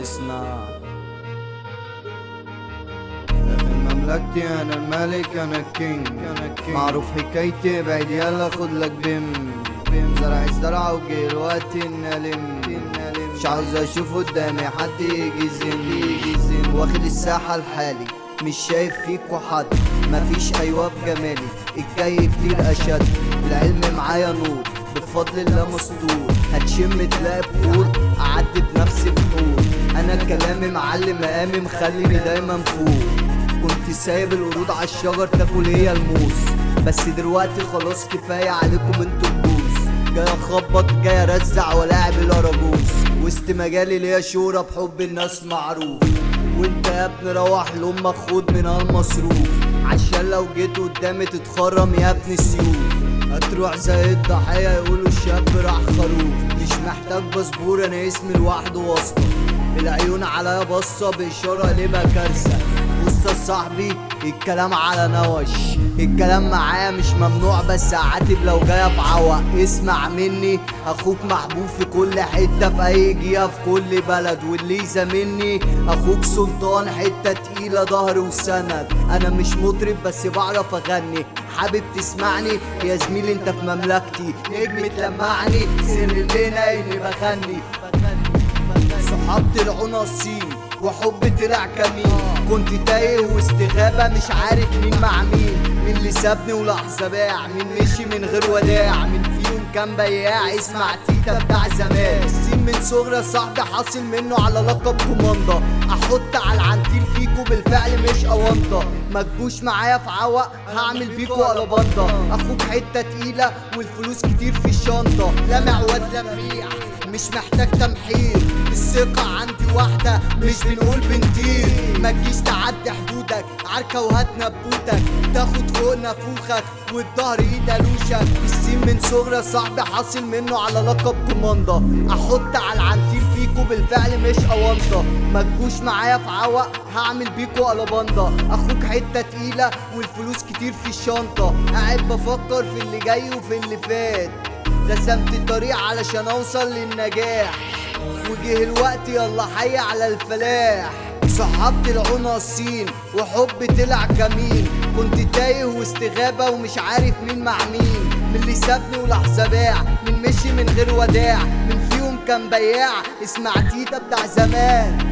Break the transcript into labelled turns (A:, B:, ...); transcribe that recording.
A: اسمع، في مملكتي انا الملك، انا الكينج، معروف حكايتي، بعيد يلا خد لك بيم زرع الزرعة وجه الوقت نلم، مش عاوز اشوف قدامي حد يجي زين، واخد الساحة لحالي، مش شايف فيكوا حد، مفيش ايوه في جمالي، الجاي كتير اشد، العلم معايا نور، بفضل الله مستور، هتشم تلاقي بخور، اعدي بنفسي بخور، انا كلامي معلم مقامي مخليني دايما فوق، كنت سايب القرود على الشجر تاكل هي الموز، بس دلوقتي خلاص كفاية عليكم انتوا الجوز، جاي اخبط جاي ارزع ولاعب الاراجوز، وسط مجالي ليا شهرة بحب الناس معروف، وانت يا ابني روح لامك خد منها المصروف، عشان لو جيت قدامي تتخرم يا ابني سيوف، هتروح زي الضحية يقولوا الشاب راح خروف، مش محتاج باسبور انا اسمي لوحده واسطة، العيون عليا بصة بإشارة ليبقى كارثة، بص يا صاحبي الكلام على نوش، الكلام معايا مش ممنوع بس اعاتب لو جاي افعوق، اسمع مني اخوك محبوب في كل حتة في اي جهة في كل بلد، واللي يزاملني اخوك سلطان حتة تقيلة ظهر وسند، انا مش مطرب بس بعرف اغني، حابب تسمعني يا زميلي انت في مملكتي، نجم تلمعني سر الليلة اني بغني، صحاب طلعوا ناصين وحب طلع كمين، كنت تايه واستغابة مش عارف مين مع مين اللي سابني ولحظة باع، مين مشي من غير وداع، مين فيهم كان بياع، اسمع تيتا بتاع زمان، السين من صغرى صاحبي حاصل منه على لقب كوماندا، احط على العنتيل فيكو بالفعل مش اوانطة، متجوش معايا في عوق هعمل بيكو قلباندا، اخوك حتة تقيلة والفلوس كتير في الشنطة، لامع واد لميع مش محتاج تمحير، الثقة عندي واحدة مش بنقول بنطير، ما تجيش تعدي حدودك عركة وهات نبوتك، تاخد فوق نافوخك والظهر يدلوشك، السين من صغرى صاحبي حاصل منه على لقب كوماندا، احط على العنتيل فيكو بالفعل مش اوانطة، ما تجوش معايا في عوق هعمل بيكو قلباندا، اخوك حتة تقيلة والفلوس كتير في الشنطة، قاعد بفكر في اللي جاي وفي اللي فات، رسمت طريق علشان اوصل للنجاح، وجه الوقت يلا حي على الفلاح، صحاب طلعوا ناصين وحب طلع كمين، كنت تايه واستغابة ومش عارف مين مع مين، من اللي سابني ولحظة باع، من مشي من غير وداع، من فيهم كان بياع، اسمع تيتا بتاع زمان.